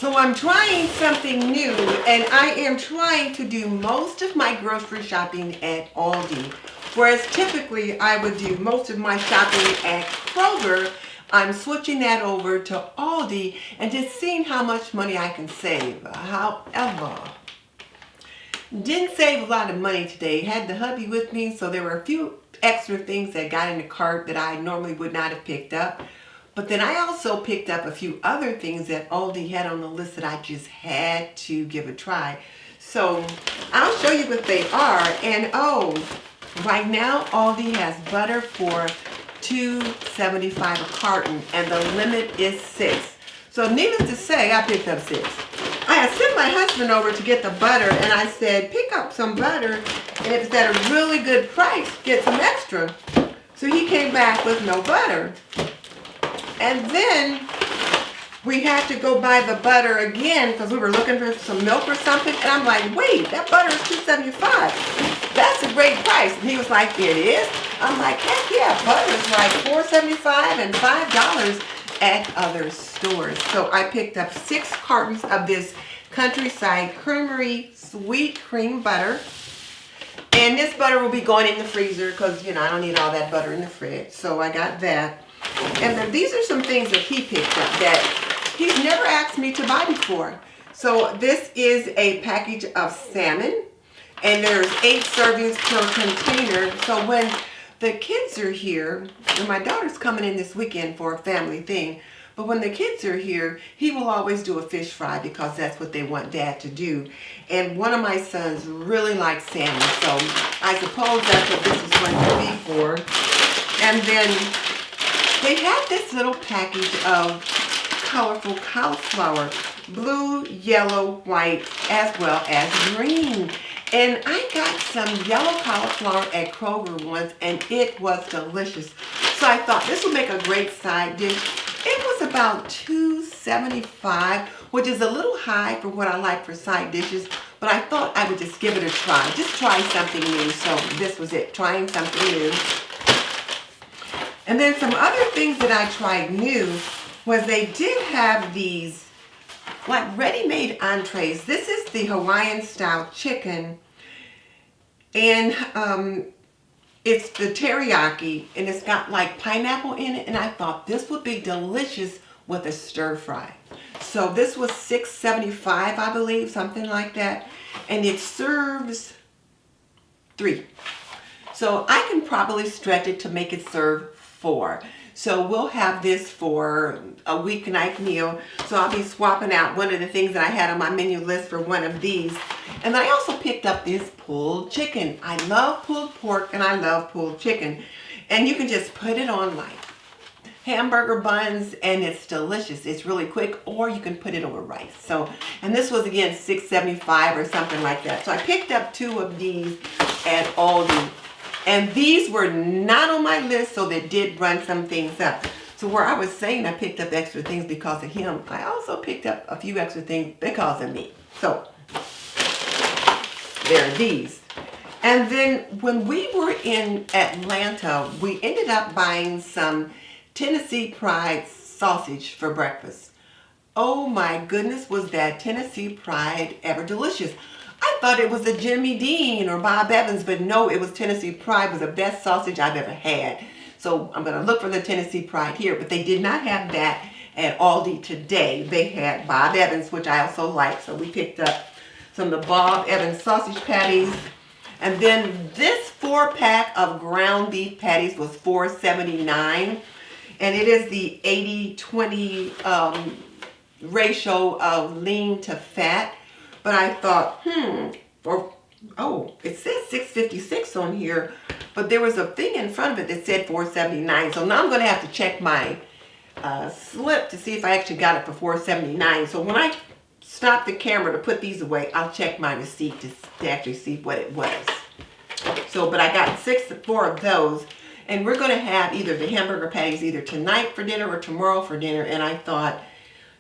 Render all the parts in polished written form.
So I'm trying something new, and I am trying to do most of my grocery shopping at Aldi. Whereas typically I would do most of my shopping at Kroger, I'm switching that over to Aldi and just seeing how much money I can save. However, didn't save a lot of money today. Had the hubby with me, so there were a few extra things that got in the cart that I normally would not have picked up. But then I also picked up a few other things that Aldi had on the list that I just had to give a try. So I'll show you what they are. And oh, right now Aldi has butter for $2.75 a carton, and the limit is 6. So needless to say, I picked up 6. I had sent my husband over to get the butter, and I said, pick up some butter, and if it's at a really good price, get some extra. So he came back with no butter. And then we had to go buy the butter again because we were looking for some milk or something. And I'm like, wait, that butter is $2.75. That's a great price. And he was like, it is? I'm like, heck yeah, butter is like $4.75 and $5 at other stores. So I picked up 6 cartons of this Countryside Creamery sweet cream butter. And this butter will be going in the freezer because, you know, I don't need all that butter in the fridge. So I got that. And then these are some things that he picked up that he's never asked me to buy before. So this is a package of salmon. And there's 8 servings per container. So when the kids are here, and my daughter's coming in this weekend for a family thing, but when the kids are here, he will always do a fish fry because that's what they want Dad to do. And one of my sons really likes salmon, so I suppose that's what this is going to be for. And then they have this little package of colorful cauliflower, blue, yellow, white, as well as green. And I got some yellow cauliflower at Kroger once, and it was delicious. So I thought this would make a great side dish. It was about $2.75, which is a little high for what I like for side dishes, but I thought I would just give it a try. Just try something new. So this was it, trying something new. And then some other things that I tried new was they did have these like ready-made entrees. This is the Hawaiian style chicken, and it's the teriyaki, and it's got like pineapple in it, and I thought this would be delicious with a stir fry. So this was $6.75, I believe, something like that, and it serves 3. So I can probably stretch it to make it serve 4. So we'll have this for a weeknight meal. So I'll be swapping out one of the things that I had on my menu list for one of these. And I also picked up this pulled chicken. I love pulled pork and I love pulled chicken. And you can just put it on like hamburger buns and it's delicious. It's really quick, or you can put it over rice. So, and this was again $6.75 or something like that. So I picked up 2 of these at Aldi. And these were not on my list, so they did run some things up. So where I was saying I picked up extra things because of him, I also picked up a few extra things because of me. So there are these. And then when we were in Atlanta, we ended up buying some Tennessee Pride sausage for breakfast. Oh my goodness, was that Tennessee Pride ever delicious. I thought it was a Jimmy Dean or Bob Evans, but no, it was Tennessee Pride. Was the best sausage I've ever had. So I'm going to look for the Tennessee Pride here, but they did not have that at Aldi today. They had Bob Evans, which I also like, so we picked up some of the Bob Evans sausage patties. And then this 4-pack of ground beef patties was $4.79, and it is the 80-20 ratio of lean to fat. But I thought, it says $6.56 on here, but there was a thing in front of it that said $4.79. So now I'm going to have to check my slip to see if I actually got it for $4.79. So when I stop the camera to put these away, I'll check my receipt to actually see what it was. So, but I got 4 of those, and we're going to have either the hamburger patties either tonight for dinner or tomorrow for dinner. And I thought,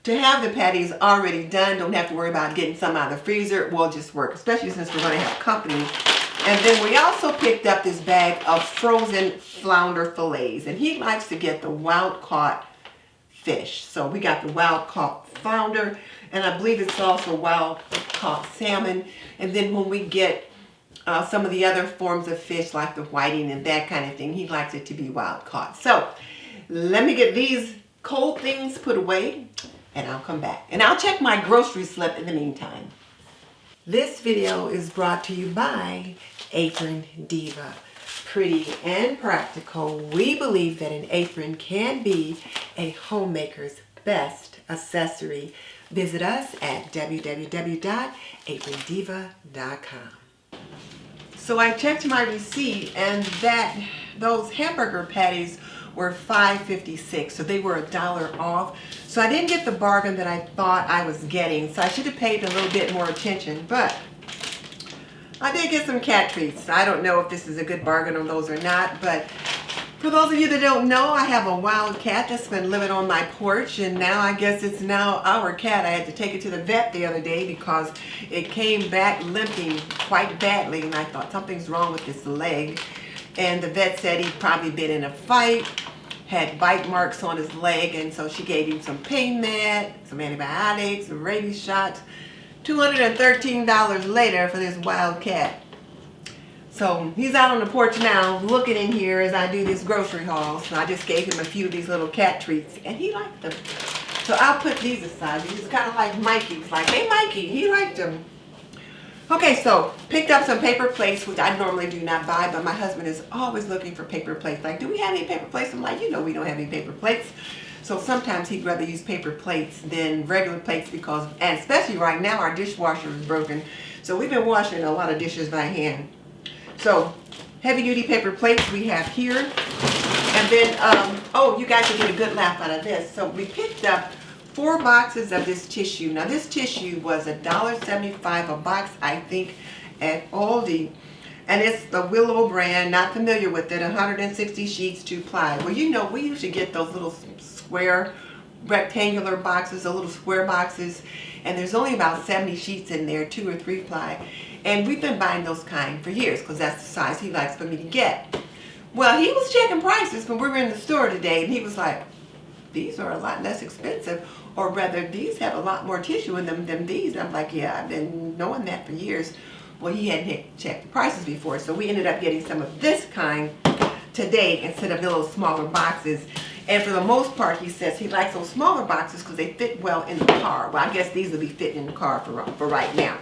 to have the patties already done, don't have to worry about getting some out of the freezer, will just work, especially since we're going to have company. And then we also picked up this bag of frozen flounder fillets, and he likes to get the wild caught fish. So we got the wild caught flounder, and I believe it's also wild caught salmon. And then when we get some of the other forms of fish like the whiting and that kind of thing, he likes it to be wild caught. So let me get these cold things put away and I'll come back. And I'll check my grocery slip in the meantime. This video is brought to you by Apron Diva. Pretty and practical, we believe that an apron can be a homemaker's best accessory. Visit us at www.aprondiva.com. So I checked my receipt and those hamburger patties were $5.56, so they were $1 off. So I didn't get the bargain that I thought I was getting, so I should have paid a little bit more attention, but I did get some cat treats. I don't know if this is a good bargain on those or not, but for those of you that don't know, I have a wild cat that's been living on my porch, and now I guess it's now our cat. I had to take it to the vet the other day because it came back limping quite badly, and I thought something's wrong with its leg. And the vet said he'd probably been in a fight, had bite marks on his leg, and so she gave him some pain med, some antibiotics, some rabies shots. $213 later for this wild cat. So he's out on the porch now looking in here as I do this grocery haul. So I just gave him a few of these little cat treats and he liked them. So I'll put these aside. These are kind of like Mikey's. Like, hey Mikey, he liked them. Okay, so picked up some paper plates, which I normally do not buy, but my husband is always looking for paper plates. Like, do we have any paper plates? I'm like, you know we don't have any paper plates. So sometimes he'd rather use paper plates than regular plates because, and especially right now, our dishwasher is broken. So we've been washing a lot of dishes by hand. So heavy duty paper plates we have here. And then, oh, you guys will get a good laugh out of this. So we picked up 4 boxes of this tissue. Now this tissue was $1.75 a box, I think, at Aldi. And it's the Willow brand, not familiar with it, 160 sheets, 2 ply. Well, you know, we usually get those little square rectangular boxes, the little square boxes, and there's only about 70 sheets in there, 2 or 3 ply. And we've been buying those kind for years because that's the size he likes for me to get. Well, he was checking prices when we were in the store today, and he was like, these are a lot less expensive, or rather, these have a lot more tissue in them than these. I'm like, yeah, I've been knowing that for years. Well, he hadn't checked the prices before, so we ended up getting some of this kind today instead of the little smaller boxes. And for the most part, he says he likes those smaller boxes because they fit well in the car. Well, I guess these will be fitting in the car for right now.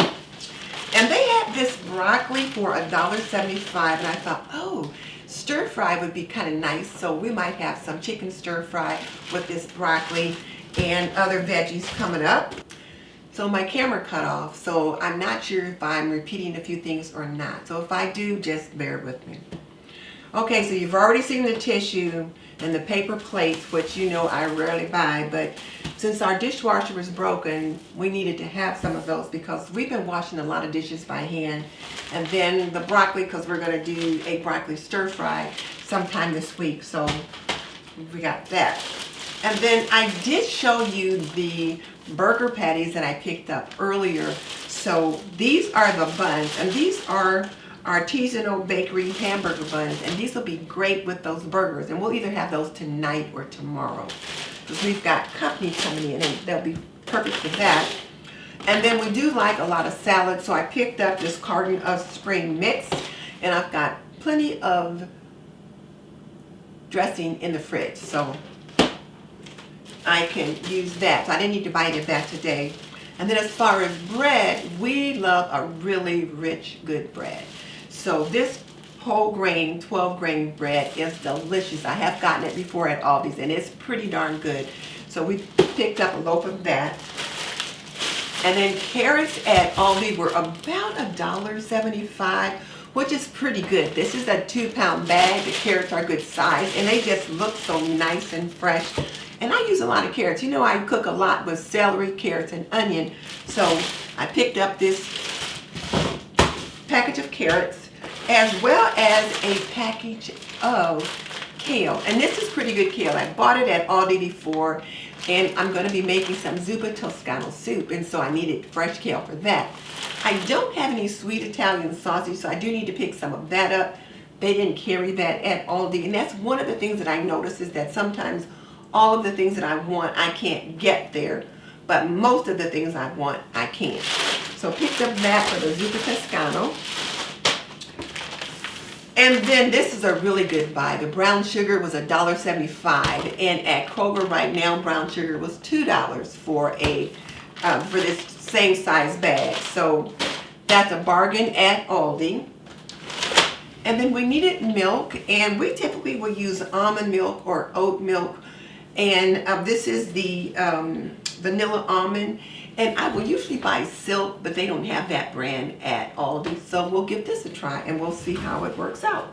And they had this broccoli for $1.75, and I thought, oh, stir fry would be kind of nice. So we might have some chicken stir fry with this broccoli and other veggies coming up. So my camera cut off, so I'm not sure if I'm repeating a few things or not. So if I do, just bear with me. Okay, so you've already seen the tissue and the paper plates, which you know I rarely buy, but since our dishwasher was broken, we needed to have some of those because we've been washing a lot of dishes by hand. And then the broccoli, because we're going to do a broccoli stir fry sometime this week, so we got that. And then I did show you the burger patties that I picked up earlier. So these are the buns, and these are artisanal bakery hamburger buns, and these will be great with those burgers, and we'll either have those tonight or tomorrow because we've got company coming in and they'll be perfect for that. And then we do like a lot of salad, so I picked up this carton of spring mix, and I've got plenty of dressing in the fridge, so I can use that. So I didn't need to buy any of that today. And then as far as bread, we love a really rich, good bread. So this whole grain, 12 grain bread is delicious. I have gotten it before at Aldi's and it's pretty darn good. So we picked up a loaf of that. And then carrots at Aldi were about $1.75, which is pretty good. This is a 2-pound bag. The carrots are good size and they just look so nice and fresh. And I use a lot of carrots. You know, I cook a lot with celery, carrots, and onion. So I picked up this package of carrots as well as a package of kale. And this is pretty good kale. I bought it at Aldi before, and I'm going to be making some zuppa toscano soup, and so I needed fresh kale for that. I don't have any sweet Italian sausage, so I do need to pick some of that up. They didn't carry that at Aldi, and that's one of the things that I noticed is that sometimes all of the things that I want, I can't get there, but most of the things I want, I can. So picked up that for the Zuppa Toscano. And then this is a really good buy. The brown sugar was $1.75, and at Kroger right now, brown sugar was $2 for this same size bag. So that's a bargain at Aldi. And then we needed milk, and we typically will use almond milk or oat milk. And this is the vanilla almond. And I will usually buy Silk, but they don't have that brand at Aldi. So we'll give this a try, and we'll see how it works out.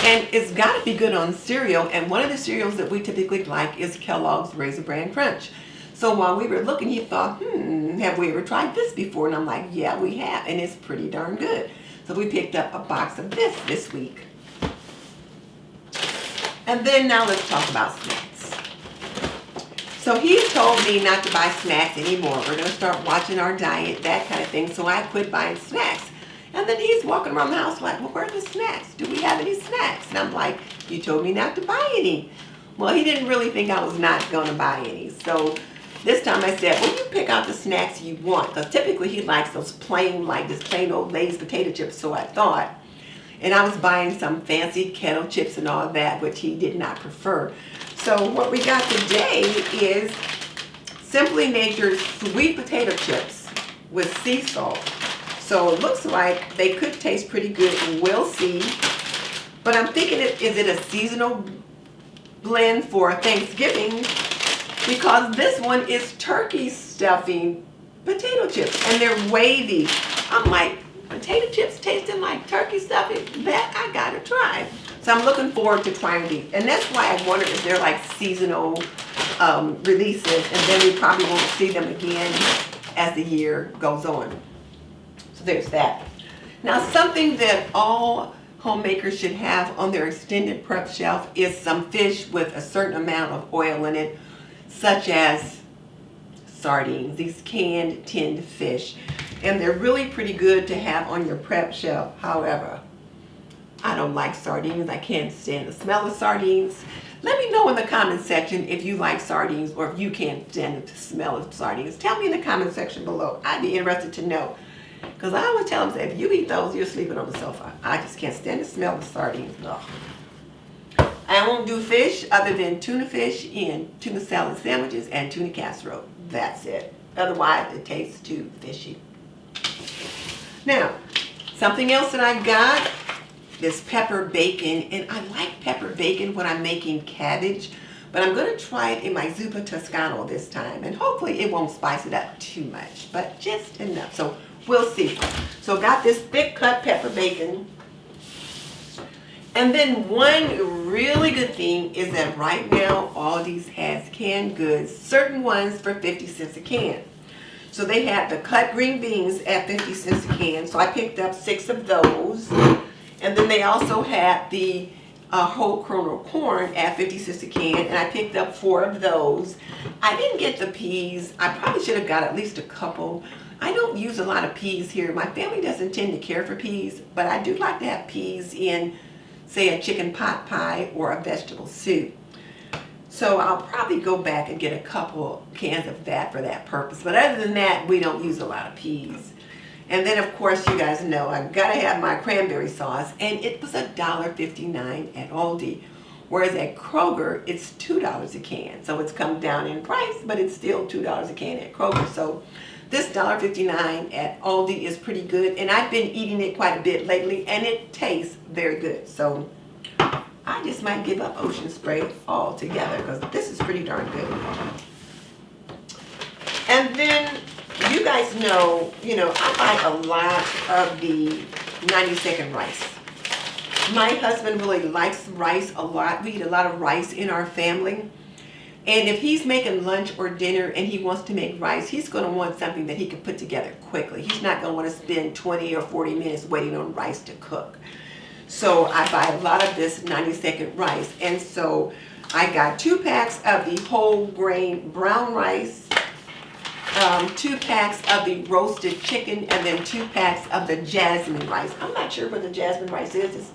And it's got to be good on cereal. And one of the cereals that we typically like is Kellogg's Raisin Bran Crunch. So while we were looking, he thought, have we ever tried this before? And I'm like, yeah, we have, and it's pretty darn good. So we picked up a box of this week. And then now let's talk about snacks. So he told me not to buy snacks anymore. We're going to start watching our diet, that kind of thing. So I quit buying snacks. And then he's walking around the house like, well, where are the snacks? Do we have any snacks? And I'm like, you told me not to buy any. Well, he didn't really think I was not going to buy any. So this time I said, well, you pick out the snacks you want. Because typically he likes those plain, like this plain old Lay's potato chips, so I thought. And I was buying some fancy kettle chips and all that, which he did not prefer. So what we got today is Simply Nature's sweet potato chips with sea salt. So it looks like they could taste pretty good, and we'll see. But I'm thinking, is it a seasonal blend for Thanksgiving? Because this one is turkey stuffing potato chips, and they're wavy. I'm like, potato chips tasting like turkey stuffing? That I gotta try. So I'm looking forward to trying these. And that's why I wonder if they're like seasonal releases, and then we probably won't see them again as the year goes on. So there's that. Now, something that all homemakers should have on their extended prep shelf is some fish with a certain amount of oil in it, such as sardines, these canned tinned fish. And they're really pretty good to have on your prep shelf. However, I don't like sardines. I can't stand the smell of sardines. Let me know in the comment section if you like sardines or if you can't stand the smell of sardines. Tell me in the comment section below. I'd be interested to know. Because I always tell them, say, if you eat those, you're sleeping on the sofa. I just can't stand the smell of sardines. Ugh. I won't do fish other than tuna fish in tuna salad sandwiches and tuna casserole. That's it. Otherwise, it tastes too fishy. Now, something else that I got, this pepper bacon. And I like pepper bacon when I'm making cabbage. But I'm going to try it in my Zuppa Toscano this time. And hopefully it won't spice it up too much. But just enough. So we'll see. So got this thick cut pepper bacon. And then one really good thing is that right now Aldi's has canned goods, certain ones for 50 cents a can. So they have the cut green beans at 50 cents a can. So I picked up 6 of those. And then they also had the whole kernel corn at 50 cents a can. And I picked up 4 of those. I didn't get the peas. I probably should have got at least a couple. I don't use a lot of peas here. My family doesn't tend to care for peas, but I do like to have peas in, say, a chicken pot pie or a vegetable soup. So I'll probably go back and get a couple cans of that for that purpose. But other than that, we don't use a lot of peas. And then, of course, you guys know I've got to have my cranberry sauce, and it was $1.59 at Aldi. Whereas at Kroger, it's $2 a can. So it's come down in price, but it's still $2 a can at Kroger. So this $1.59 at Aldi is pretty good, and I've been eating it quite a bit lately, and it tastes very good. So I just might give up Ocean Spray altogether because this is pretty darn good. And then you guys know, I buy a lot of the 90-second rice. My husband really likes rice a lot. We eat a lot of rice in our family. And if he's making lunch or dinner and he wants to make rice, he's going to want something that he can put together quickly. He's not going to want to spend 20 or 40 minutes waiting on rice to cook. So I buy a lot of this 90-second rice. And so I got 2 packs of the whole grain brown rice, 2 packs of the roasted chicken, and then 2 packs of the jasmine rice. I'm not sure what the jasmine rice is. It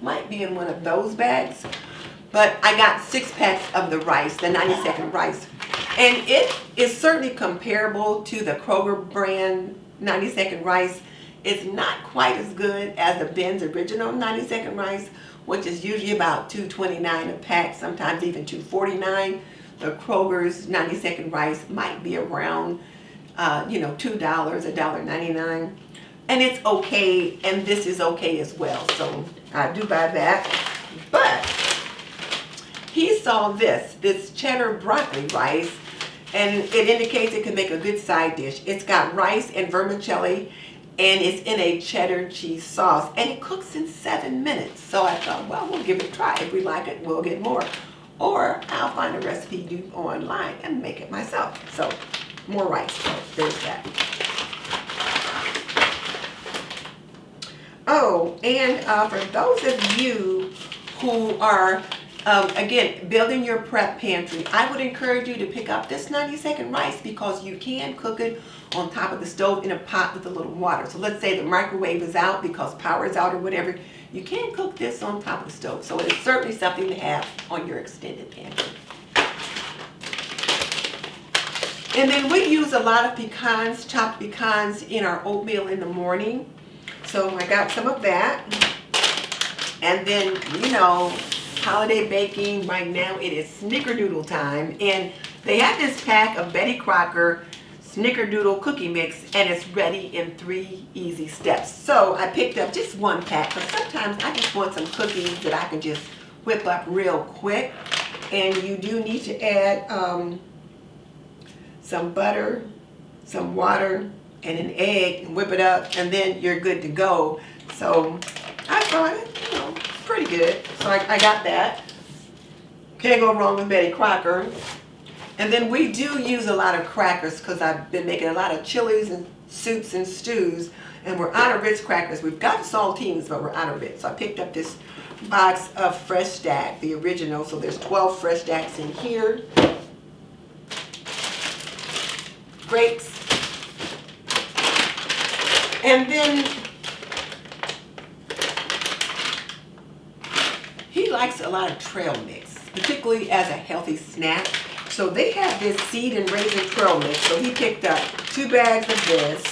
might be in one of those bags. But I got 6 packs of the rice, the 90-second rice. And it is certainly comparable to the Kroger brand 90-second rice. It's not quite as good as the Ben's original 90-second rice, which is usually about $2.29 a pack, sometimes even $2.49. The Kroger's 90-second rice might be around, $2, $1.99. And it's okay, and this is okay as well. So I do buy that. But he saw this cheddar broccoli rice, and it indicates it can make a good side dish. It's got rice and vermicelli, and it's in a cheddar cheese sauce, and it cooks in 7 minutes. So I thought, well, we'll give it a try. If we like it, we'll get more. Or I'll find a recipe online and make it myself. So more rice. So there's that. Oh, and for those of you who are again, building your prep pantry, I would encourage you to pick up this 90-second rice because you can cook it on top of the stove in a pot with a little water. So let's say the microwave is out because power is out or whatever. You can cook this on top of the stove. So it's certainly something to have on your extended pantry. And then we use a lot of pecans, chopped pecans in our oatmeal in the morning. So I got some of that. And then, holiday baking, right now it is snickerdoodle time, and they have this pack of Betty Crocker snickerdoodle cookie mix, and it's ready in 3 easy steps. So I picked up just 1 pack because sometimes I just want some cookies that I can just whip up real quick. And you do need to add some butter, some water, and an egg, and whip it up, and then you're good to go. So I thought it, pretty good. So I got that. Can't go wrong with Betty Crocker. And then we do use a lot of crackers because I've been making a lot of chilies and soups and stews, and we're out of Ritz crackers. We've got saltines, but we're out of it. So I picked up this box of Fresh Stack, the original. So there's 12 Fresh Stacks in here. Grapes. And then he likes a lot of trail mix, particularly as a healthy snack. So they have this seed and raisin trail mix. So he picked up 2 bags of this,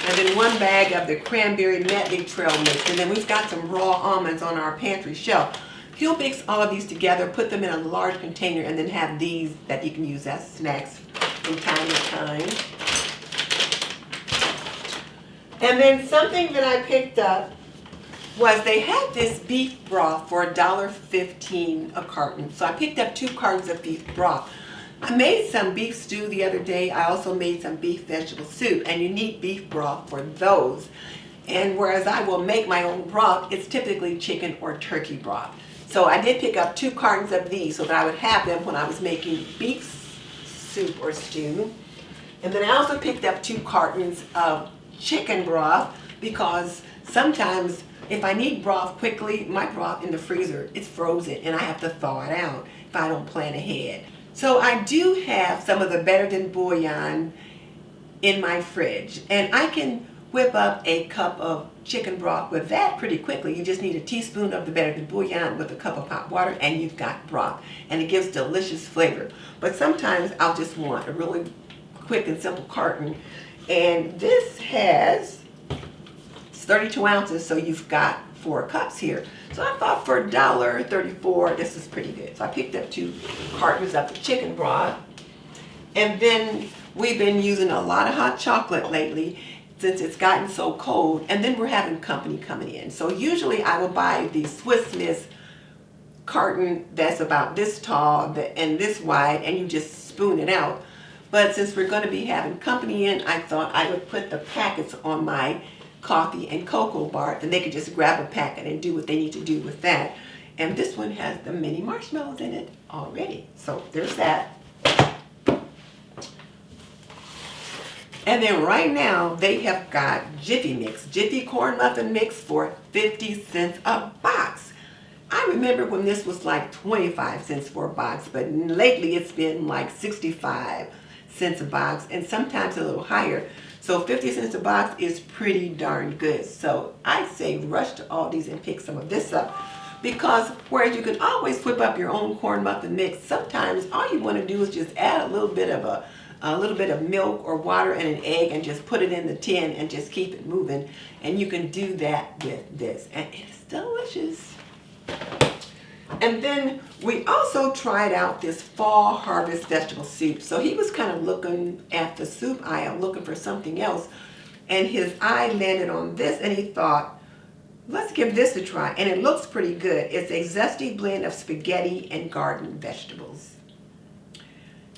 and then 1 bag of the cranberry medley trail mix. And then we've got some raw almonds on our pantry shelf. He'll mix all of these together, put them in a large container, and then have these that you can use as snacks from time to time. And then something that I picked up was they had this beef broth for $1.15 a carton. So I picked up 2 cartons of beef broth. I made some beef stew the other day. I also made some beef vegetable soup, and you need beef broth for those. And whereas I will make my own broth, it's typically chicken or turkey broth. So I did pick up 2 cartons of these so that I would have them when I was making beef soup or stew. And then I also picked up 2 cartons of chicken broth because sometimes if I need broth quickly, my broth in the freezer, it's frozen and I have to thaw it out if I don't plan ahead. So I do have some of the Better Than Bouillon in my fridge, and I can whip up a cup of chicken broth with that pretty quickly. You just need a teaspoon of the Better Than Bouillon with a cup of hot water and you've got broth, and it gives delicious flavor. But sometimes I'll just want a really quick and simple carton, and this has 32 ounces, so you've got 4 cups here. So I thought for $1.34, this is pretty good. So I picked up 2 cartons of the chicken broth. And then we've been using a lot of hot chocolate lately since it's gotten so cold. And then we're having company coming in. So usually I will buy the Swiss Miss carton that's about this tall and this wide, and you just spoon it out. But since we're going to be having company in, I thought I would put the packets on my coffee and cocoa bar, and they could just grab a packet and do what they need to do with that. And this one has the mini marshmallows in it already. So there's that. And then right now they have got Jiffy Mix, Jiffy Corn Muffin Mix for 50 cents a box. I remember when this was like 25 cents for a box, but lately it's been like 65 cents a box and sometimes a little higher. So 50 cents a box is pretty darn good. So I say rush to Aldi's and pick some of this up. Because whereas you can always whip up your own corn muffin mix, sometimes all you want to do is just add a little bit of milk or water and an egg and just put it in the tin and just keep it moving. And you can do that with this, and it's delicious. And then we also tried out this fall harvest vegetable soup. So he was kind of looking at the soup aisle, looking for something else, and his eye landed on this, and he thought, let's give this a try. And it looks pretty good. It's a zesty blend of spaghetti and garden vegetables.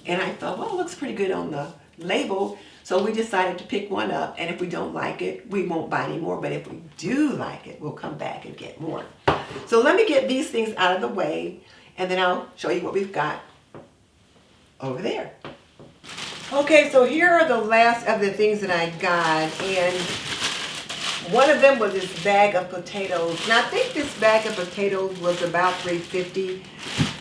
And I thought, well, it looks pretty good on the label. So we decided to pick one up, and if we don't like it, we won't buy any more. But if we do like it, we'll come back and get more. So let me get these things out of the way, and then I'll show you what we've got over there. Okay, so here are the last of the things that I got, and one of them was this bag of potatoes. Now I think this bag of potatoes was about $3.50.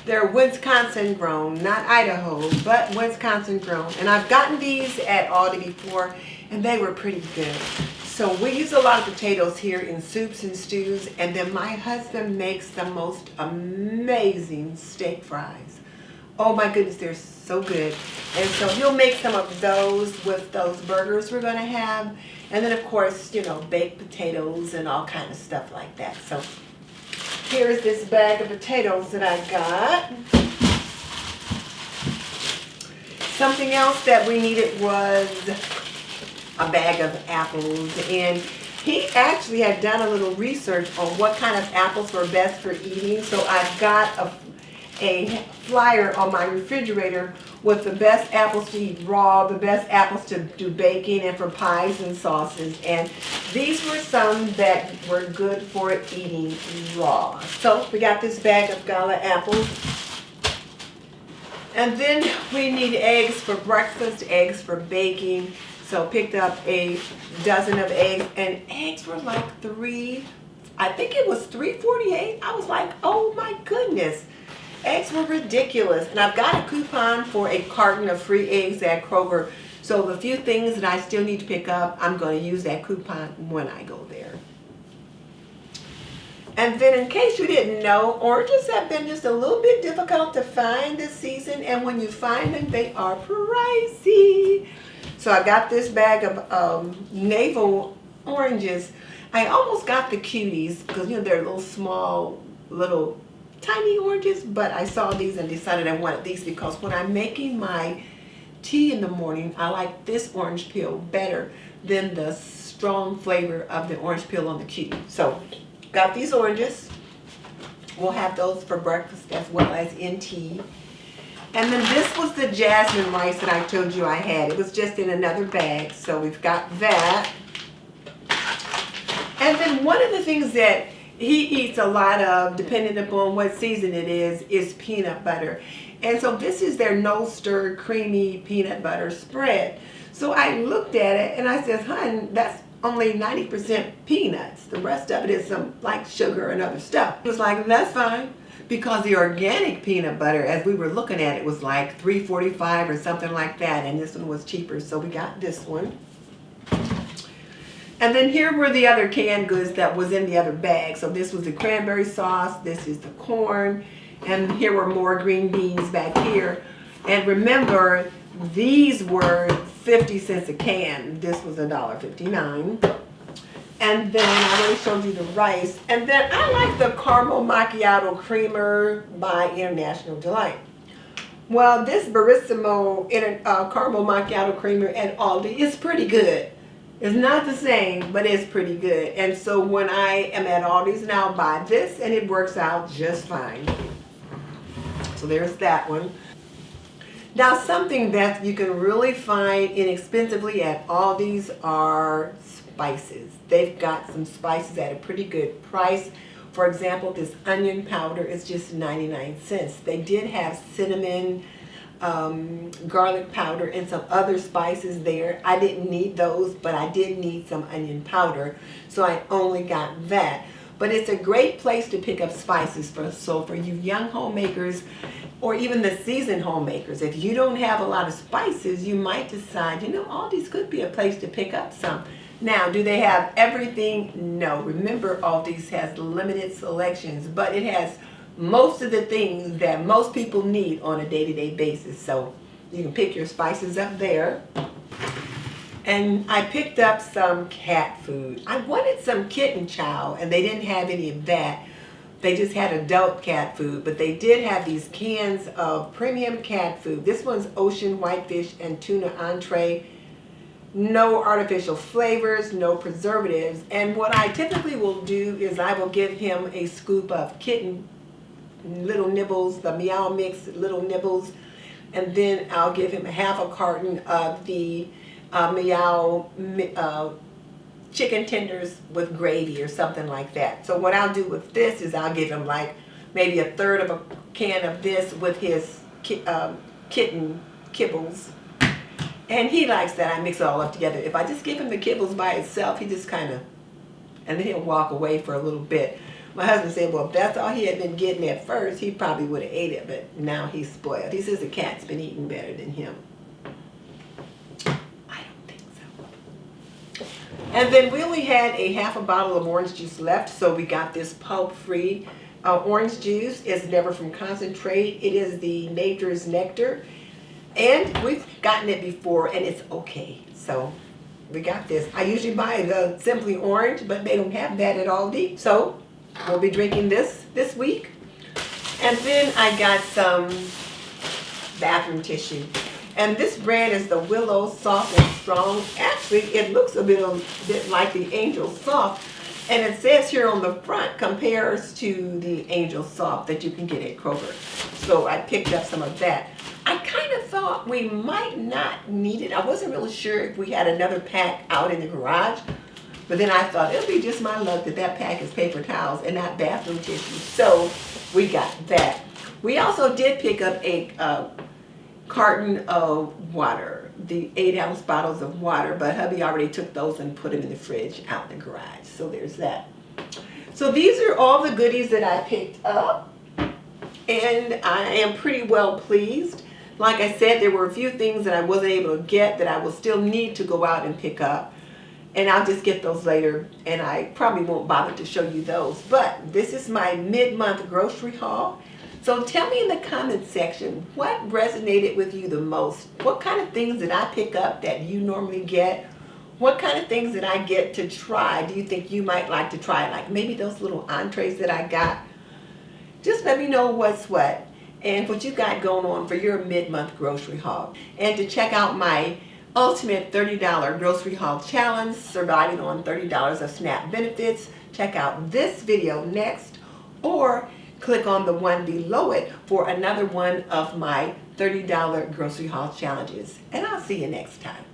They're Wisconsin grown, not Idaho, but Wisconsin grown. And I've gotten these at Aldi before, and they were pretty good. So we use a lot of potatoes here in soups and stews, and then my husband makes the most amazing steak fries. Oh my goodness, they're so good. And so he'll make some of those with those burgers we're gonna have. And then of course, you know, baked potatoes and all kind of stuff like that. So here's this bag of potatoes that I got. Something else that we needed was a bag of apples, and he actually had done a little research on what kind of apples were best for eating. So I've got a flyer on my refrigerator with the best apples to eat raw, the best apples to do baking and for pies and sauces. And these were some that were good for eating raw. So we got this bag of gala apples. And then we need eggs for breakfast, eggs for baking. So picked up a dozen of eggs, and eggs were like I think it was $3.48. I was like, oh my goodness. Eggs were ridiculous. And I've got a coupon for a carton of free eggs at Kroger. So the few things that I still need to pick up, I'm going to use that coupon when I go there. And then in case you didn't know, oranges have been just a little bit difficult to find this season. And when you find them, they are pricey. So I got this bag of navel oranges. I almost got the cuties because, you know, they're little small, little tiny oranges, but I saw these and decided I wanted these because when I'm making my tea in the morning, I like this orange peel better than the strong flavor of the orange peel on the cutie. So got these oranges. We'll have those for breakfast as well as in tea. And then this was the jasmine rice that I told you I had. It was just in another bag, so we've got that. And then one of the things that he eats a lot of, depending upon what season it is peanut butter. And so this is their no-stir creamy peanut butter spread. So I looked at it and I said, hun, that's only 90% peanuts. The rest of it is some like sugar and other stuff. He was like, that's fine. Because the organic peanut butter, as we were looking at it, was like $3.45 or something like that. And this one was cheaper, so we got this one. And then here were the other canned goods that was in the other bag. So this was the cranberry sauce, this is the corn, and here were more green beans back here. And remember, these were 50 cents a can. This was $1.59. And then I already showed you the rice. And then I like the caramel macchiato creamer by International Delight. Well, this Barissimo caramel macchiato creamer at Aldi is pretty good. It's not the same, but it's pretty good. And so when I am at Aldi's now, I'll buy this, and it works out just fine. So there's that one. Now, something that you can really find inexpensively at Aldi's are spices. They've got some spices at a pretty good price. For example, this onion powder is just 99 cents. They did have cinnamon, garlic powder, and some other spices there. I didn't need those, but I did need some onion powder, so I only got that. But it's a great place to pick up spices for you young homemakers or even the seasoned homemakers. If you don't have a lot of spices, you might decide, Aldi's could be a place to pick up some. Now, do they have everything? No. Remember, Aldi's has limited selections, but it has most of the things that most people need on a day-to-day basis. So you can pick your spices up there. And I picked up some cat food. I wanted some kitten chow, and they didn't have any of that. They just had adult cat food, but they did have these cans of premium cat food. This one's ocean whitefish and tuna entree. No artificial flavors, no preservatives. And what I typically will do is I will give him a scoop of kitten little nibbles, the Meow Mix little nibbles, and then I'll give him half a carton of the Meow chicken tenders with gravy or something like that. So what I'll do with this is I'll give him like maybe a third of a can of this with his kitten kibbles. And he likes that I mix it all up together. If I just give him the kibbles by itself, he just kind of, and then he'll walk away for a little bit. My husband said, well, if that's all he had been getting at first, he probably would have ate it, but now he's spoiled. He says the cat's been eating better than him. I don't think so. And then we only had a half a bottle of orange juice left, so we got this pulp-free orange juice. It's never from concentrate. It is the Nature's Nectar. And we've gotten it before, and it's okay. So we got this. I usually buy the Simply Orange, but they don't have that at Aldi. So we'll be drinking this week. And then I got some bathroom tissue. And this brand is the Willow Soft and Strong. Actually, it looks a bit like the Angel Soft. And it says here on the front, compares to the Angel Soft that you can get at Kroger. So I picked up some of that. I kind of thought we might not need it. I wasn't really sure if we had another pack out in the garage. But then I thought it'll be just my luck that pack is paper towels and not bathroom tissue. So we got that. We also did pick up a carton of water, the 8-ounce bottles of water, but hubby already took those and put them in the fridge out in the garage. So there's that. So these are all the goodies that I picked up, and I am pretty well pleased. Like I said, there were a few things that I wasn't able to get that I will still need to go out and pick up. And I'll just get those later, and I probably won't bother to show you those. But this is my mid-month grocery haul. So tell me in the comment section, what resonated with you the most? What kind of things did I pick up that you normally get? What kind of things did I get to try? Do you think you might like to try? Like maybe those little entrees that I got. Just let me know what's what and what you got going on for your mid-month grocery haul. And to check out my ultimate $30 grocery haul challenge, surviving on $30 of SNAP benefits, check out this video next, or click on the one below it for another one of my $30 grocery haul challenges. And I'll see you next time.